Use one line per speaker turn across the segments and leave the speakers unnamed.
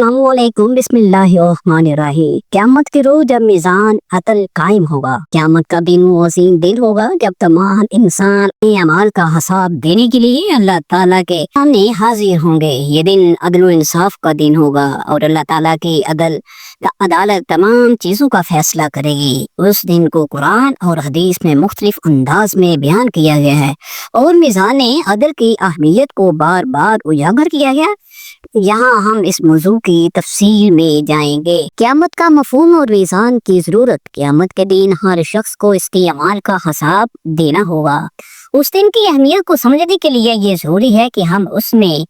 अस्सलामुअलैकुम बिस्मिल्लाहिर्रहमानिर्रहीम। क़यामत के रोज जब मीज़ान अदल कायम होगा, क़यामत का दिन वो अज़ीम दिन होगा जब तमाम इंसान अपने अमाल का हिसाब देने के लिए अल्लाह ताला के सामने हाजिर होंगे। ये दिन अदल व इंसाफ का दिन होगा और अल्लाह ताला की अदालत तमाम चीज़ों का फैसला करेगी। उस दिन को कुरान और हदीस में मुख्तलिफ अंदाज में बयान किया गया है और मीज़ान अदल की अहमियत को बार बार उजागर किया गया। यहाँ हम इस मौजू की तफसील में जाएंगे। क़यामत का मफ़हूम और मीज़ान की ज़रूरत। क़यामत के दिन हर शख्स को इसके अमाल का हिसाब देना होगा। उस दिन की अहमियत को समझने के लिए ये ज़रूरी है कि हम उसमें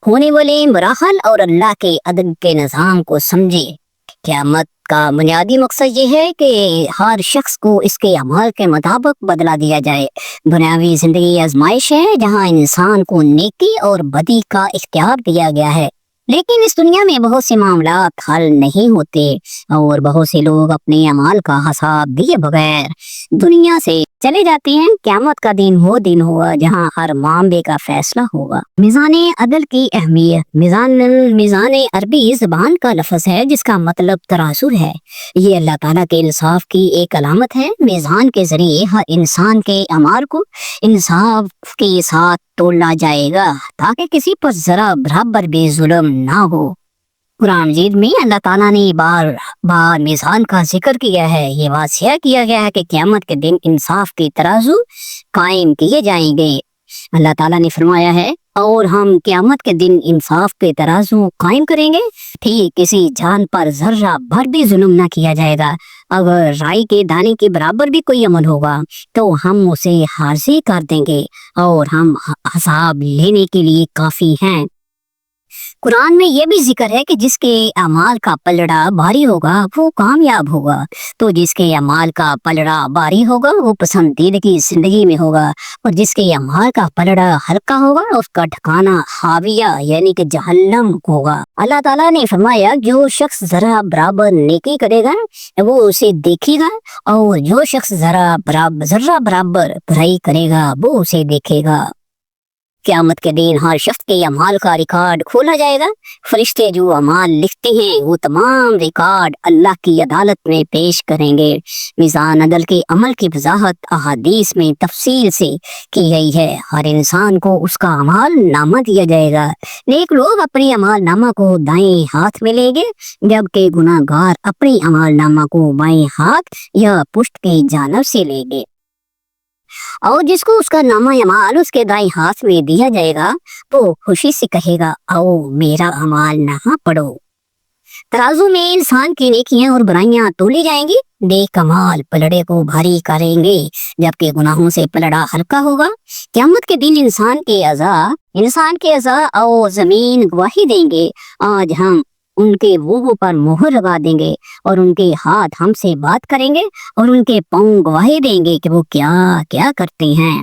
होने वाले मराहल और अल्लाह के अदल के निज़ाम को समझें। क़यामत का बुनियादी मकसद ये है कि हर शख्स को इसके अमाल के मुताबिक बदला दिया जाए। दुनियावी जिंदगी आजमाइश है जहाँ इंसान को नेकी और बदी का इख्तियार दिया गया है, लेकिन इस दुनिया में बहुत से मामलात हल नहीं होते और बहुत से लोग अपने अमाल का हिसाब दिए बगैर दुनिया से चले जाते हैं। क़यामत का दिन वो दिन होगा जहाँ हर मामले का फैसला होगा। मीज़ान अदल की अहमियत। मीज़ान अरबी ज़बान का लफ्ज़ है जिसका मतलब तराजू है। ये अल्लाह ताला के इंसाफ की एक अलामत है। मीज़ान के जरिए हर इंसान के अमाल को इंसाफ के साथ तोला जाएगा ताकि किसी पर जरा बराबर भी जुल्म ना हो। कुरान मजीद में अल्लाह ताला ने बार बार मीज़ान का जिक्र किया है। ये वाज़ेह किया गया है कि क़यामत के दिन इंसाफ के तराजू कायम किए जाएंगे। अल्लाह ताला ने फरमाया है, और हम क़यामत के दिन इंसाफ के तराजू कायम करेंगे। ठीक किसी जान पर जर्रा भर भी जुल्म ना किया जाएगा। अगर राई के दाने के बराबर भी कोई अमल होगा तो हम उसे हाजिर कर देंगे और हम हिसाब लेने के लिए काफी हैं। कुरान में ये भी जिक्र है कि जिसके अमाल का पलड़ा भारी होगा वो कामयाब होगा, तो जिसके अमाल का पलड़ा भारी होगा वो पसंदीदगी जिंदगी में होगा, और जिसके अमाल का पलड़ा हल्का होगा उसका ठिकाना हाविया यानी कि जहन्नम होगा। अल्लाह ताला ने फरमाया, जो शख्स जरा बराबर नेकी करेगा वो उसे देखेगा और जो शख्स जरा बराबर बुराई करेगा वो उसे देखेगा। क़यामत के दिन हर शख्स के अमाल का रिकॉर्ड खोला जाएगा। फरिश्ते जो अमाल लिखते हैं वो तमाम रिकॉर्ड अल्लाह की अदालत में पेश करेंगे। मीज़ान अदल के अमल की वजाहत अहादीस में तफसील से की गई है। हर इंसान को उसका अमाल नामा दिया जाएगा। नेक लोग अपने अमाल नामा को दाएं हाथ में लेंगे, जबकि गुनाहगार अपने अमाल नामा को बाएं हाथ या पुष्ट की जानिब से लेंगे, और जिसको उसका नामा अमाल उसके दाएं हाथ में दिया जाएगा तो खुशी से कहेगा, आओ मेरा अमाल नामा पढ़ो। तराजू में इंसान की नेकियां और बुराइयां तोली जाएंगी। नेक अमाल पलड़े को भारी करेंगे जबकि गुनाहों से पलड़ा हल्का होगा। क़यामत के दिन इंसान के अज़ा और जमीन गवाही देंगे। आज हम उनके मुंह पर मोहर लगा देंगे और उनके हाथ हमसे बात करेंगे और उनके पांव गवाही देंगे कि वो क्या क्या करते हैं।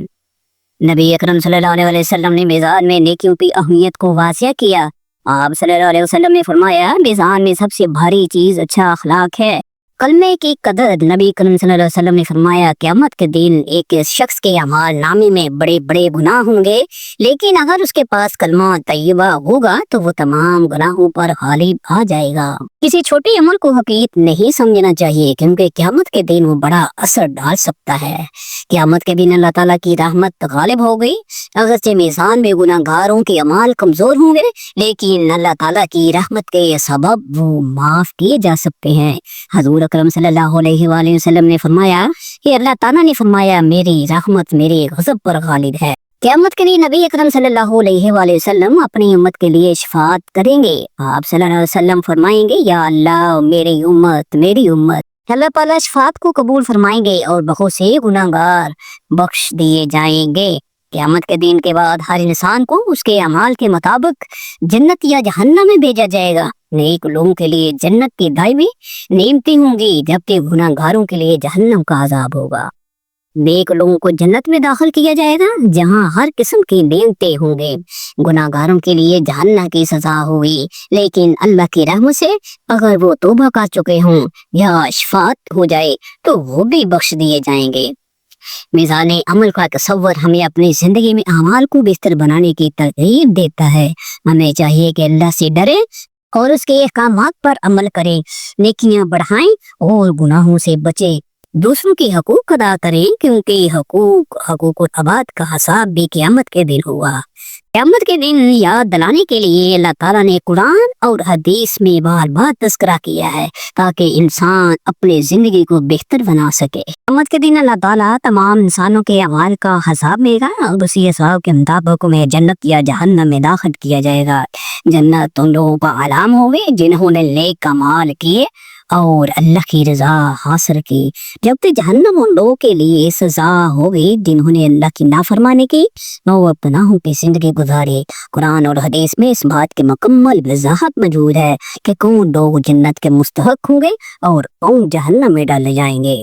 नबी अकरम सल्लल्लाहु अलैहि वसल्लम ने मीज़ान में नेकियों की अहमियत को वाज़ेह किया। आप सल्लल्लाहु अलैहि वसल्लम ने फरमाया, मीज़ान में सबसे भारी चीज अच्छा अखलाक है। कलमे की कदर। नबी करीम सल्लल्लाहु अलैहि वसल्लम ने फरमाया, क़यामत के दिन एक शख्स के अमाल नामे में बड़े बड़े गुनाह होंगे, लेकिन अगर उसके पास कलमा तय्यबा होगा तो वो तमाम गुनाहों पर गालिब आ जाएगा। किसी छोटे अमल को हकीकत नहीं समझना चाहिए क्योंकि क़यामत के दिन वो बड़ा असर डाल सकता है। क़यामत के दिन अल्लाह ताला की रहमत गालिब हो गई। अगरचे मीज़ान में गुनाहगारों के अमाल कमजोर होंगे, लेकिन अल्लाह ताला की रहमत के सबब वो माफ किए जा सकते हैं। हजूर अकरम सल्लल्लाहु अलैहि वसल्लम ने फरमाया कि अल्लाह ताला ने फरमाया, मेरी रहमत मेरे गज़ब पर गालिब है। क़यामत के लिए नबी अकरम सल्लल्लाहु अलैहि वसल्लम अपनी उम्मत के लिए शफाअत करेंगे। आप सल्लल्लाहु अलैहि वसल्लम फरमाएंगे, या अल्लाह मेरी उम्मत। अल्लाह ताला शफाअत को कबूल फरमाएंगे और बहुत से गुनाहगार बख्श दिए जाएंगे। क़यामत के दिन के बाद हर इंसान को उसके अमाल के मुताबिक जन्नत या जहन्नम में भेजा जाएगा। नेक लोगों के लिए जन्नत की दायमी नेमतें होंगी, जबकि गुनाहगारों के लिए जहन्नम का अजाब होगा। नेक लोगों को जन्नत में दाखिल किया जाएगा जहां हर किस्म की नेमतें होंगे। गुनाहगारों के लिए जहन्नम की सजा हुई, लेकिन अल्लाह की रहमत से अगर वो तौबा कर चुके हों या शफाअत हो जाए तो वो भी बख्श दिए जाएंगे। मीज़ान अमल का तसव्वुर हमें अपनी जिंदगी में अमाल को बेहतर बनाने की तरगीब देता है। हमें चाहिए कि अल्लाह से डरे और उसके अहकामात पर अमल करे, नेकियां बढ़ाएं और गुनाहों से बचे, दूसरों की हकूक अदा करें क्योंकि हकूक आबाद का हिसाब भी क़यामत के दिन होगा। क़यामत के दिन याद दिलाने के लिए अल्लाह ताला ने कुरान और हदीस में बार बार तज़किरा किया है ताकि इंसान अपनी जिंदगी को बेहतर बना सके। क़यामत के दिन अल्लाह ताला तमाम इंसानों के अमाल का हिसाब लेगा और उसी हिसाब के मुताबिक उन्हें जन्नत या जहन्नम में दाखिल किया जाएगा। जन्नत उन लोगों का आलाम होगी जिन्होंने नेक अमाल किए और अल्लाह की रजा हासिल की, जबकि जहन्नम उन लोगों के लिए सजा होगी जिन्होंने अल्लाह की नाफरमानी की और गुनाहों की जिंदगी गुजारी। कुरान और हदीस में इस बात की मुकम्मल वजाहत मौजूद है कि कौन लोग जन्नत के मुस्तहक होंगे और कौन जहन्नम में डाले जाएंगे।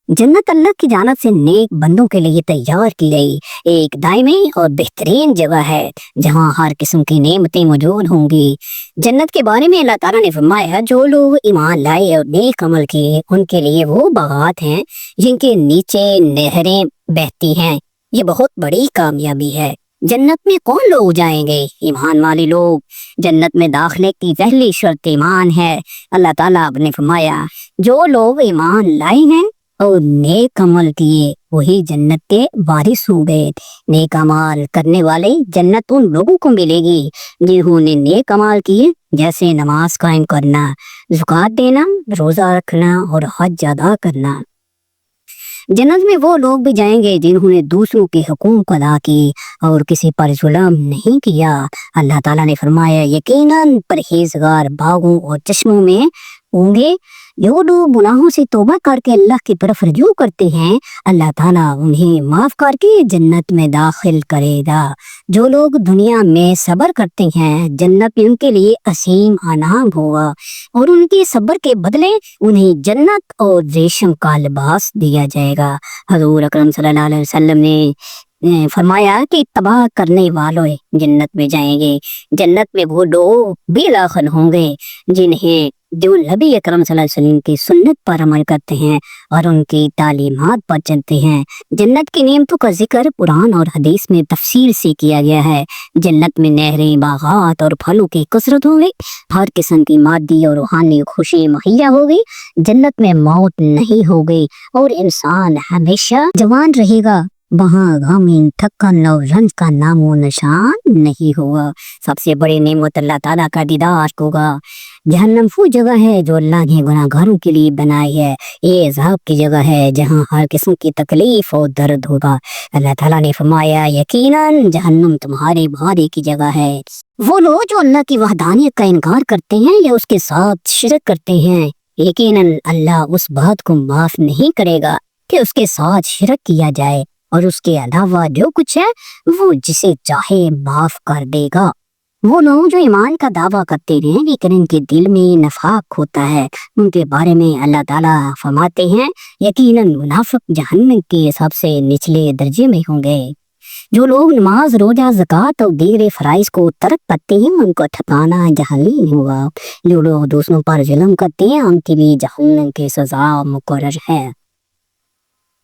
जन्नत अल्लाह की जानिब से नेक बंदों के लिए तैयार की गई एक दायमी और बेहतरीन जगह है जहाँ हर किस्म की नेमतें मौजूद होंगी। जन्नत के बारे में अल्लाह ताला ने फरमाया, जो लोग ईमान लाए और नेक अमल किए उनके लिए वो बागात हैं जिनके नीचे नहरें बहती हैं। ये बहुत बड़ी कामयाबी है। जन्नत में कौन लोग जाएंगे? ईमान वाले लोग। जन्नत में दाखिले की पहली शर्त ईमान है। अल्लाह ताला ने फरमाया, जो लोग ईमान लाए हैं और नेक अमल किए वही जन्नत के वारिस हो गए। नेक अमाल करने वाले जन्नत उन लोगों को मिलेगी जिन्होंने नेक अमाल किए, जैसे नमाज कायम करना, ज़कात देना, रोजा रखना और हज अदा करना। जन्नत में वो लोग भी जाएंगे जिन्होंने दूसरों के हुकूक अदा की और किसी पर जुल्म नहीं किया। अल्लाह ताला ने फरमाया, यकीनन परहेजगार बागों और चश्मों में होंगे। जो लोग गुनाहों से तौबा करके अल्लाह की तरफ रजू करते हैं, अल्लाह ताला उन्हें माफ करके जन्नत में दाखिल करेगा। जो लोग दुनिया में सब्र करते हैं, जन्नत में उनके लिए असीम अनाम होगा और उनके सब्र के बदले उन्हें जन्नत और रेशम का लिबास दिया जाएगा। हज़ूर अकरम सल्लल्लाहु अलैहि वसल्लम ने फरमाया कि तबाह करने वालों जन्नत में जाएंगे। जन्नत में वो लोग भी दाखिल होंगे जिन्हें जो नबी अकरम सल्लल्लाहु अलैहि वसल्लम की सुन्नत पर अमल करते हैं और उनकी तालीमात पर चलते हैं। जन्नत की नेमतों का जिक्र कुरान और हदीस में तफसील से किया गया है। जन्नत में नहरें, बागात और फलों की कसरत होगी। हर किस्म की मादी और रूहानी खुशी मुहैया होगी। जन्नत में मौत नहीं होगी और इंसान हमेशा जवान रहेगा। वहाँ गम, थकन और रंज का नामो निशान नहीं होगा। सबसे बड़ी नेमत अल्लाह ताला का दीदार होगा। जहन्नम वो जगह है जो अल्लाह ने गुनाहगारों के लिए बनाई है। ये अज़ाब की जगह है जहाँ हर किस्म की तकलीफ और दर्द होगा। अल्लाह ताला ने फरमाया, यकीनन जहन्नम तुम्हारे भारे की जगह है। वो लोग जो अल्लाह की वहदानियत का इनकार करते हैं या उसके साथ शिरक करते हैं, यकीनन अल्लाह उस बात को माफ नहीं करेगा कि उसके साथ शिरक किया जाए और उसके अलावा जो कुछ है वो जिसे चाहे माफ कर देगा। वो लोग जो ईमान का दावा करते हैं लेकिन इनके दिल में नफाक होता है, उनके बारे में अल्लाह ताला फरमाते हैं, यकीनन मुनाफिक जहन्नम के सबसे निचले दर्जे में होंगे। जो लोग नमाज, रोजा, ज़कात और दीगर फराइज को तर्क करते हैं उनको ठिकाना जहन्नम होगा। जो लोग दूसरों पर जुल्म करते हैं उनके लिए जहन्नम की सजा मुकर्रर है।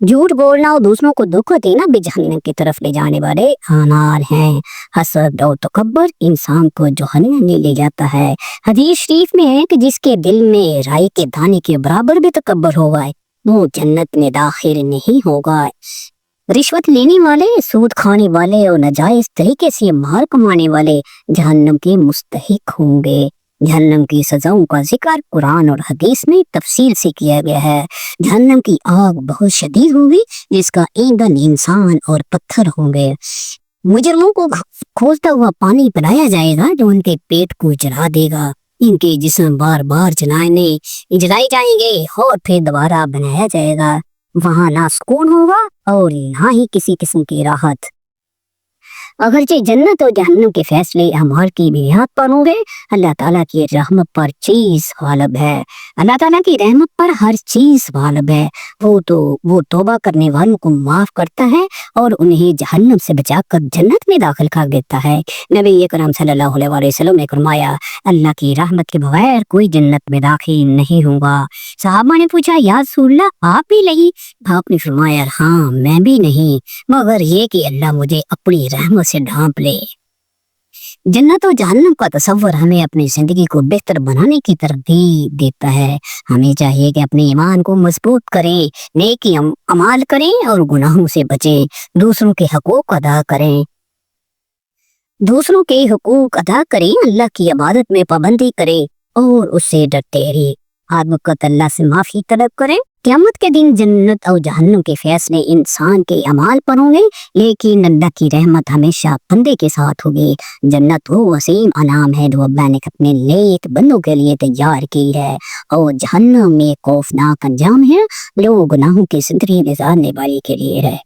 झूठ बोलना और दूसरों को धोखा देना भी जहन्नम की तरफ ले जाने वाले अनार हैं। हसद और तकब्बुर इंसान को जहन्नम में ले जाता है। हदीस शरीफ में है कि जिसके दिल में राई के दाने के बराबर भी तकब्बुर होगा वो जन्नत में दाखिल नहीं होगा। रिश्वत लेने वाले, सूद खाने वाले और नाजायज तरीके से माल कमाने वाले जहन्नम के मुस्तहिक होंगे। जहन्नम की सजाओं का जिक्र कुरान और हदीस में तफसील से किया गया है। जहन्नम की आग बहुत शदीद होगी जिसका ईंधन इंसान और पत्थर होंगे। मुजरिमों को खोलता हुआ पानी पिलाया जाएगा जो उनके पेट को जला देगा। इनके जिस्म बार बार जलाए जाएंगे और फिर दोबारा बनाया जाएगा। वहाँ ना सुकून होगा और ना ही किसी किस्म की राहत। अगरचे जन्नत और जहन्नम के फैसले अमाल की बुनियाद पर होंगे, अल्लाह ताला की रहमत पर चीज गालिब है। अल्लाह ताला की रहमत पर हर चीज गालिब है। वो तौबा करने वालों को माफ करता है और उन्हें जहन्नम से बचाकर जन्नत में दाखिल कर देता है। नबी अकरम सल्लल्लाहु अलैहि वसल्लम ने फरमाया, अल्लाह की रहमत के बगैर कोई जन्नत में दाखिल नहीं होगा। सहाबा ने पूछा, या रसूलल्लाह आप भी नहीं? आपने फरमाया, हाँ मैं भी नहीं, मगर ये कि अल्लाह मुझे अपनी रहमत से ढांप ले। जन्नत और जहन्नम का तस्वर हमें अपनी जिंदगी को बेहतर बनाने की तरगीब देता है। हमें चाहिए कि अपने ईमान को मजबूत करें, नेकी अमाल करें और गुनाहों से बचें, दूसरों के हकूक अदा करें, अल्लाह की इबादत में पाबंदी करें और उससे डरते रहे। हर वक्त अल्लाह से माफी तलब करें। क़यामत के दिन जन्नत और जहन्नम के फैसले इंसान के अमाल पर होंगे, लेकिन अल्लाह की रहमत हमेशा बंदे के साथ होगी। जन्नत वो वसीम अनाम है जो अल्लाह ने अपने नेक बंदों के लिए तैयार की है, और जहन्नम में खौफनाक अंजाम है जो गुनाहों की जिंदगी गुजारने वाले के लिए है।